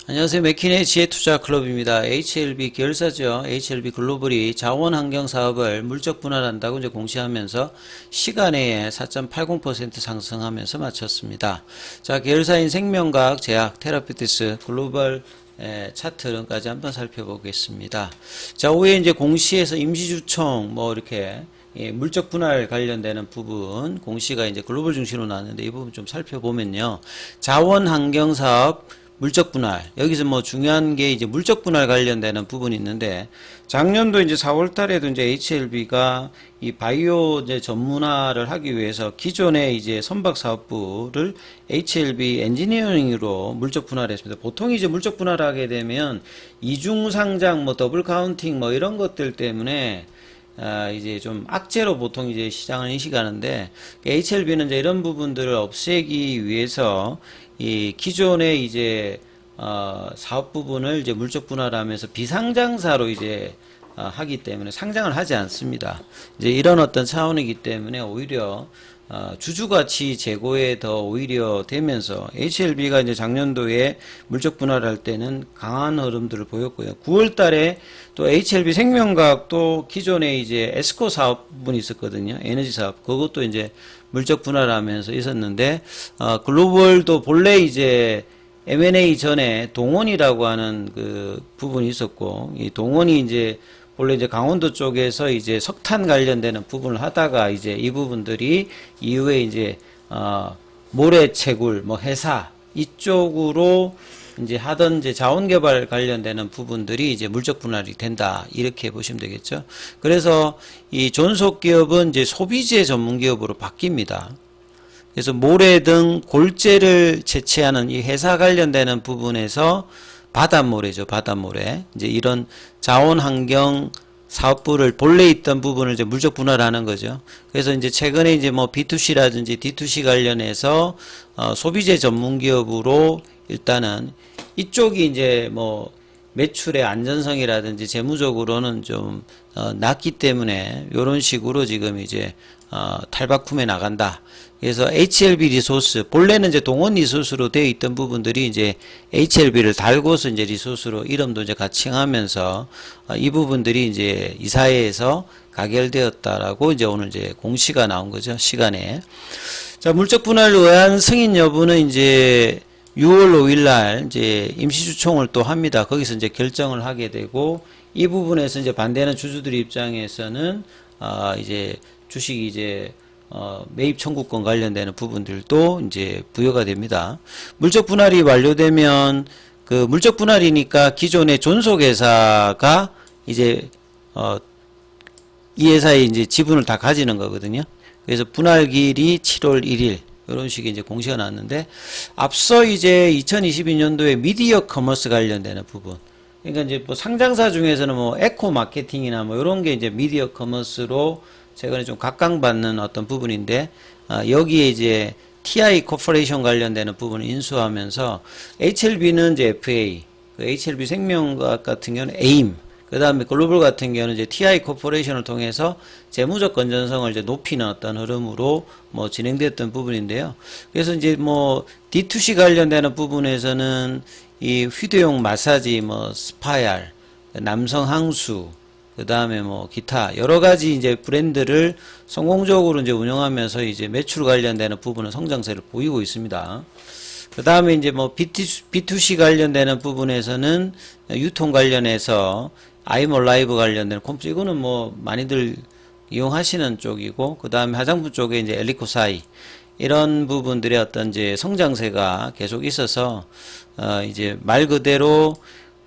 안녕하세요. 맥키네이 지혜투자클럽입니다. HLB 계열사죠. HLB 글로벌이 자원환경 사업을 물적 분할한다고 이제 공시하면서 시간에 4.80% 상승하면서 마쳤습니다. 자, 계열사인 생명과학, 제약, 테라피티스, 글로벌 차트론까지 한번 살펴보겠습니다. 자, 후에 이제 공시에서 임시주총 뭐 이렇게 물적 분할 관련되는 부분 공시가 이제 글로벌 중심으로 나왔는데 이 부분 좀 살펴보면요. 자원환경 사업 물적 분할. 여기서 뭐 중요한 게 이제 물적 분할 관련되는 부분이 있는데, 작년도 이제 4월 달에도 이제 HLB가 이 바이오 이제 전문화를 하기 위해서 기존의 이제 선박 사업부를 HLB 엔지니어링으로 물적 분할했습니다. 보통 이제 물적 분할하게 되면 이중 상장, 뭐 더블 카운팅 뭐 이런 것들 때문에 이제 좀 악재로 보통 이제 시장을 인식하는데, HLB는 이제 이런 부분들을 없애기 위해서 이 기존의 이제 사업 부분을 이제 물적 분할하면서 비상장사로 이제 하기 때문에 상장을 하지 않습니다. 이제 이런 어떤 차원이기 때문에 오히려 주주가치 제고에 더 오히려 되면서 HLB가 이제 작년도에 물적 분할할 때는 강한 흐름들을 보였고요. 9월 달에 또 HLB 생명과학도 기존에 이제 에스코 사업분이 있었거든요. 에너지 사업. 그것도 이제 물적 분할하면서 있었는데, 글로벌도 본래 이제 M&A 전에 동원이라고 하는 그 부분이 있었고, 이 동원이 이제 원래 이제 강원도 쪽에서 이제 석탄 관련되는 부분을 하다가 이제 이 부분들이 이후에 이제 모래채굴 뭐 회사 이쪽으로 이제 하던 이제 자원개발 관련되는 부분들이 이제 물적 분할이 된다, 이렇게 보시면 되겠죠. 그래서 이 존속 기업은 이제 소비재 전문 기업으로 바뀝니다. 그래서 모래 등 골재를 채취하는 이 회사 관련되는 부분에서 바닷모래죠, 바닷모래. 이제 이런 자원환경 사업부를 본래 있던 부분을 이제 물적 분할하는 거죠. 그래서 이제 최근에 이제 뭐 B2C라든지 D2C 관련해서 소비재 전문 기업으로 일단은 이쪽이 이제 뭐 매출의 안전성이라든지 재무적으로는 좀 낮기 때문에 이런 식으로 지금 이제 탈바꿈해 나간다. 그래서 HLB 리소스, 본래는 이제 동원 리소스로 되어 있던 부분들이 이제 HLB를 달고서 이제 리소스로 이름도 이제 같이 하면서 이 부분들이 이제 이사회에서 가결되었다라고 이제 오늘 이제 공시가 나온 거죠, 시간에. 자, 물적 분할 의안 승인 여부는 이제 6월 5일 날 이제 임시주총을 또 합니다. 거기서 이제 결정을 하게 되고, 이 부분에서 이제 반대하는 주주들 입장에서는 이제 주식이 이제 매입 청구권 관련되는 부분들도 이제 부여가 됩니다. 물적 분할이 완료되면 그 물적 분할이니까 기존의 존속 회사가 이제 이 회사의 이제 지분을 다 가지는 거거든요. 그래서 분할기일이 7월 1일 이런 식의 이제 공시가 나왔는데, 앞서 이제 2022년도에 미디어 커머스 관련되는 부분, 그러니까 이제 뭐 상장사 중에서는 뭐 에코 마케팅이나 뭐 이런 게 이제 미디어 커머스로 최근에 좀 각광받는 어떤 부분인데, 여기에 이제 TI 코퍼레이션 관련되는 부분을 인수하면서 HLB는 이제 FA, 그 HLB 생명과학 같은 경우는 AIM, 그 다음에 글로벌 같은 경우는 이제 TI 코퍼레이션을 통해서 재무적 건전성을 이제 높이는 어떤 흐름으로 뭐 진행됐던 부분인데요. 그래서 이제 뭐 D2C 관련되는 부분에서는 이 휴대용 마사지, 뭐 스파얄, 남성 항수, 그 다음에 뭐 기타 여러 가지 이제 브랜드를 성공적으로 이제 운영하면서 이제 매출 관련되는 부분은 성장세를 보이고 있습니다. 그 다음에 이제 뭐 B2C 관련되는 부분에서는 유통 관련해서 아이몰라이브 관련되는 컴퓨터, 이거는 뭐 많이들 이용하시는 쪽이고, 그 다음에 화장품 쪽에 이제 엘리코사이, 이런 부분들의 어떤 이제 성장세가 계속 있어서 이제 말 그대로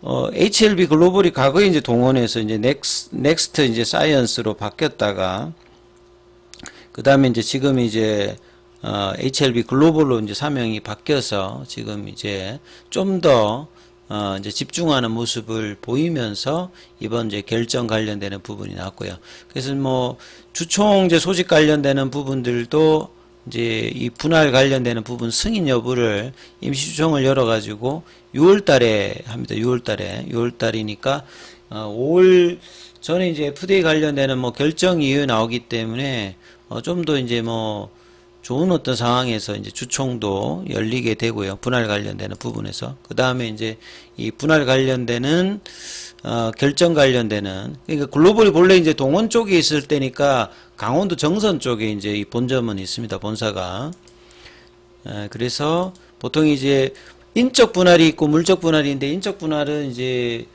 HLB 글로벌이 과거에 이제 동원해서 이제 넥스트 이제 사이언스로 바뀌었다가, 그 다음에 이제 지금 이제 HLB 글로벌로 이제 사명이 바뀌어서 지금 이제 좀 더 이제 집중하는 모습을 보이면서 이번 이제 결정 관련되는 부분이 나왔고요. 그래서 뭐 주총 이제 소집 관련되는 부분들도 이제 이 분할 관련되는 부분 승인 여부를 임시주총을 열어가지고 6월 달에 합니다. 6월 달에. 6월 달이니까 5월 전에 이제 FDA 관련되는 뭐 결정 이후 나오기 때문에 좀 더 이제 뭐 좋은 어떤 상황에서 이제 주총도 열리게 되고요. 분할 관련되는 부분에서. 그 다음에 이제 이 분할 관련되는 결정 관련되는, 그러니까 글로벌이 본래 이제 동원 쪽에 있을 때니까 강원도 정선 쪽에 이제 이 본점은 있습니다. 본사가. 그래서 보통 이제 인적 분할이 있고 물적 분할이 있는데, 인적 분할은 이제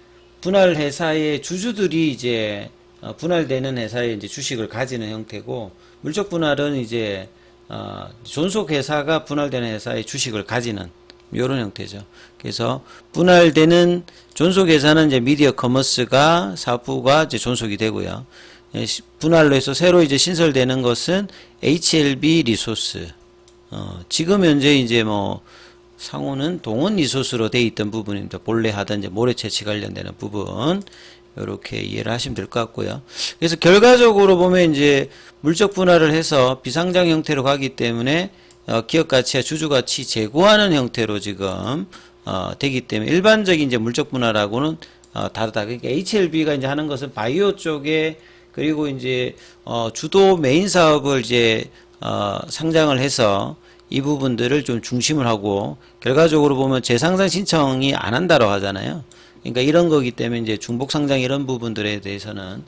분할 회사의 주주들이 이제 분할되는 회사의 이제 주식을 가지는 형태고, 물적 분할은 이제 존속 회사가 분할되는 회사의 주식을 가지는 이런 형태죠. 그래서 분할되는 존속 회사는 이제 미디어 커머스가 사부가 이제 존속이 되고요. 분할로 해서 새로 이제 신설되는 것은 HLB 리소스. 지금 현재 이제 뭐 상호는 동원 리소스로 돼 있던 부분입니다. 본래 하던 이제 모래 채취 관련되는 부분. 이렇게 이해를 하시면 될 것 같고요. 그래서 결과적으로 보면 이제 물적 분할을 해서 비상장 형태로 가기 때문에 기업 가치와 주주 가치 제고하는 형태로 지금 되기 때문에 일반적인 이제 물적 분할하고는 다르다. 그러니까 HLB가 이제 하는 것은 바이오 쪽에, 그리고 이제 주도 메인 사업을 이제 상장을 해서 이 부분들을 좀 중심을 하고, 결과적으로 보면 재상장 신청이 안 한다고 하잖아요. 그러니까 이런 거기 때문에 이제 중복 상장 이런 부분들에 대해서는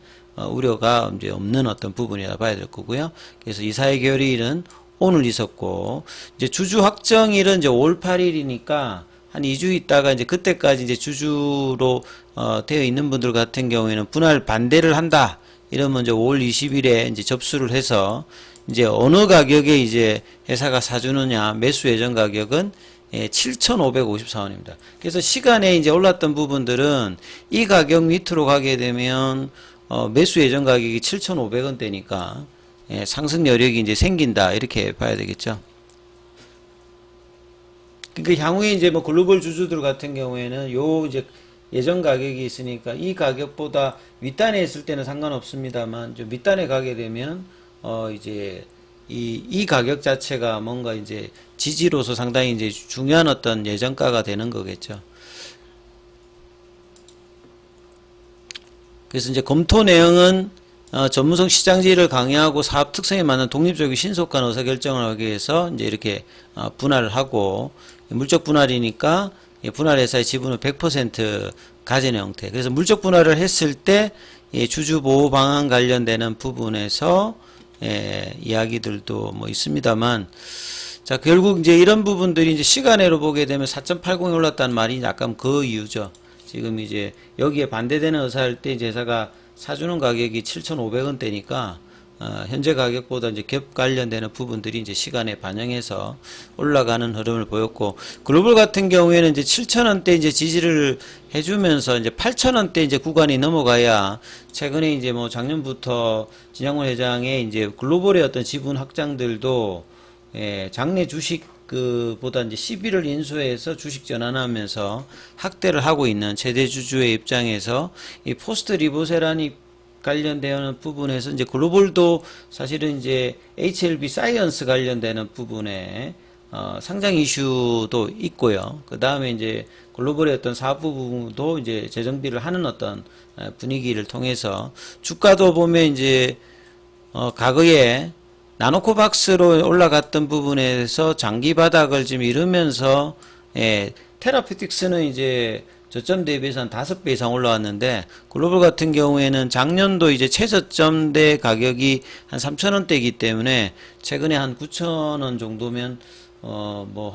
우려가 이제 없는 어떤 부분이라 봐야 될 거고요. 그래서 이사회 결의일은 오늘 있었고, 이제 주주 확정일은 이제 5월 8일이니까 한 2주 있다가 이제 그때까지 이제 주주로 되어 있는 분들 같은 경우에는 분할 반대를 한다 이러면 이제 5월 20일에 이제 접수를 해서 이제 어느 가격에 이제 회사가 사주느냐, 매수 예정 가격은 7,554원입니다. 그래서 시간에 이제 올랐던 부분들은 이 가격 밑으로 가게 되면 매수 예정 가격이 7,500원대니까 상승 여력이 이제 생긴다 이렇게 봐야 되겠죠. 그러니까 향후에 이제 뭐 글로벌 주주들 같은 경우에는 요 이제 예정 가격이 있으니까 이 가격보다 윗단에 있을 때는 상관없습니다만 좀 밑단에 가게 되면 이제 이 가격 자체가 뭔가 이제 지지로서 상당히 이제 중요한 어떤 예정가가 되는 거겠죠. 그래서 이제 검토 내용은 전문성 시장지를 강화하고 사업 특성에 맞는 독립적이고 신속한 의사결정을 하기 위해서 이제 이렇게 분할을 하고, 물적 분할이니까 분할 회사의 지분을 100% 가지는 형태. 그래서 물적 분할을 했을 때 주주 보호 방안 관련되는 부분에서 이야기들도 뭐 있습니다만, 자, 결국 이제 이런 부분들이 이제 시간으로 보게 되면 4.80이 올랐다는 말이 약간 그 이유죠. 지금 이제 여기에 반대되는 의사할 때 이제 회사가 사주는 가격이 7,500원대니까 현재 가격보다 이제 갭 관련되는 부분들이 이제 시간에 반영해서 올라가는 흐름을 보였고, 글로벌 같은 경우에는 이제 7,000원대 이제 지지를 해주면서 이제 8,000원대 이제 구간이 넘어가야, 최근에 이제 뭐 작년부터 진양훈 회장의 이제 글로벌의 어떤 지분 확장들도 장내 주식 보다 이제 11을 인수해서 주식 전환하면서 확대를 하고 있는 최대 주주의 입장에서 이 포스트 리보세라니 관련되는 부분에서 이제 글로벌도 사실은 이제 HLB 사이언스 관련되는 부분에 상장 이슈도 있고요. 그 다음에 이제 글로벌의 어떤 사부 부분도 이제 재정비를 하는 어떤 분위기를 통해서 주가도 보면 이제 과거에 나노코박스로 올라갔던 부분에서 장기 바닥을 지금 이루면서 테라피틱스는 이제 저점 대비해서 한 5배 이상 올라왔는데, 글로벌 같은 경우에는 작년도 이제 최저점대 가격이 한 3,000원대이기 때문에 최근에 한 9,000원 정도면 뭐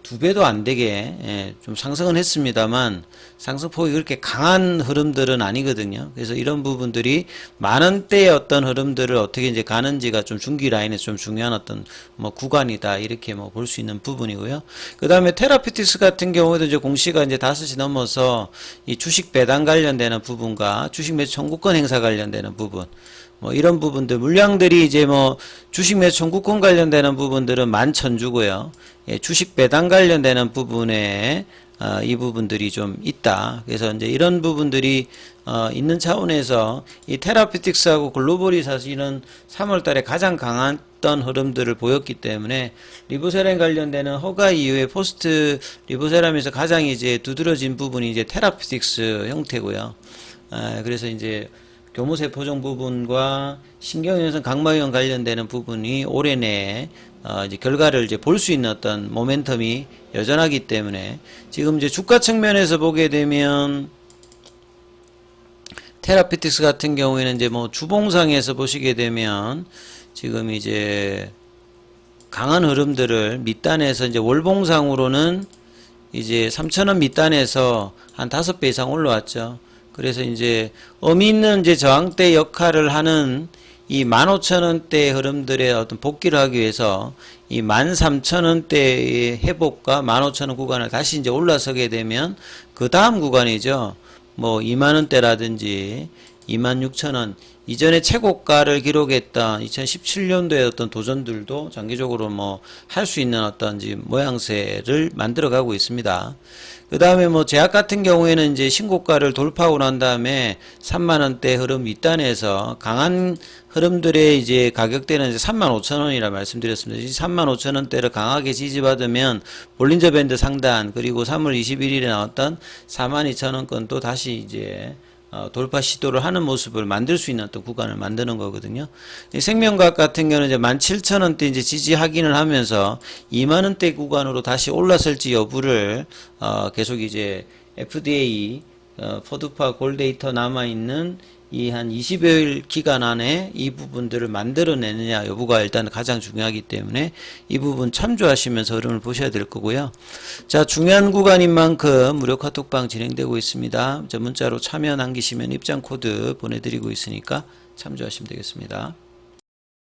2배도 안 되게 좀 상승은 했습니다만 상승폭이 그렇게 강한 흐름들은 아니거든요. 그래서 이런 부분들이 만원대의 어떤 흐름들을 어떻게 이제 가는지가 좀 중기 라인에서 좀 중요한 어떤 뭐 구간이다 이렇게 뭐 볼 수 있는 부분이고요. 그 다음에 테라피틱스 같은 경우에도 이제 공시가 이제 5시 넘어서 이 주식 배당 관련되는 부분과 주식 매수 청구권 행사 관련되는 부분, 뭐 이런 부분들, 물량들이 이제 뭐 주식 매수 청구권 관련되는 부분들은 11,000주고요. 주식 배당 관련되는 부분에 이 부분들이 좀 있다. 그래서 이제 이런 부분들이 있는 차원에서 이 테라피틱스하고 글로벌이 사실은 3월 달에 가장 강했던 흐름들을 보였기 때문에 리보세람 관련되는 허가 이후에 포스트 리보세람에서 가장 이제 두드러진 부분이 이제 테라피틱스 형태고요. 그래서 이제 교무세포종 부분과 신경연성 각막염 관련되는 부분이 올해 내에 이제 결과를 이제 볼 수 있는 어떤 모멘텀이 여전하기 때문에 지금 이제 주가 측면에서 보게 되면 테라피틱스 같은 경우에는 이제 뭐 주봉상에서 보시게 되면 지금 이제 강한 흐름들을 밑단에서 이제 월봉상으로는 이제 3,000원 밑단에서 한 5배 이상 올라왔죠. 그래서 이제 의미 있는 이제 저항대 역할을 하는 이 15,000원대 흐름들의 어떤 복귀를 하기 위해서 이 13,000원대의 회복과 15,000원 구간을 다시 이제 올라서게 되면 그 다음 구간이죠. 뭐 20,000원대라든지 26,000원 이전에 최고가를 기록했던 2017년도의 어떤 도전들도 장기적으로 뭐 할 수 있는 어떤 모양새를 만들어 가고 있습니다. 그 다음에 뭐 제약 같은 경우에는 이제 신고가를 돌파하고 난 다음에 3만원대 흐름 밑단에서 강한 흐름들의 이제 가격대는 이제 35,000원이라 말씀드렸습니다. 이 35,000원대를 강하게 지지받으면 볼린저 밴드 상단 그리고 3월 21일에 나왔던 42,000원권도 다시 이제 돌파 시도를 하는 모습을 만들 수 있는 어떤 구간을 만드는 거거든요. 생명과학 같은 경우는 이제 17,000원대 이제 지지 확인을 하면서 2만원대 구간으로 다시 올라설지 여부를 계속 이제 FDA 포드파 골 데이터 남아있는 이 한 20여일 기간 안에 이 부분들을 만들어내느냐 여부가 일단 가장 중요하기 때문에 이 부분 참조하시면서 흐름을 보셔야 될 거고요. 자, 중요한 구간인 만큼 무료 카톡방 진행되고 있습니다. 문자로 참여 남기시면 입장 코드 보내드리고 있으니까 참조하시면 되겠습니다.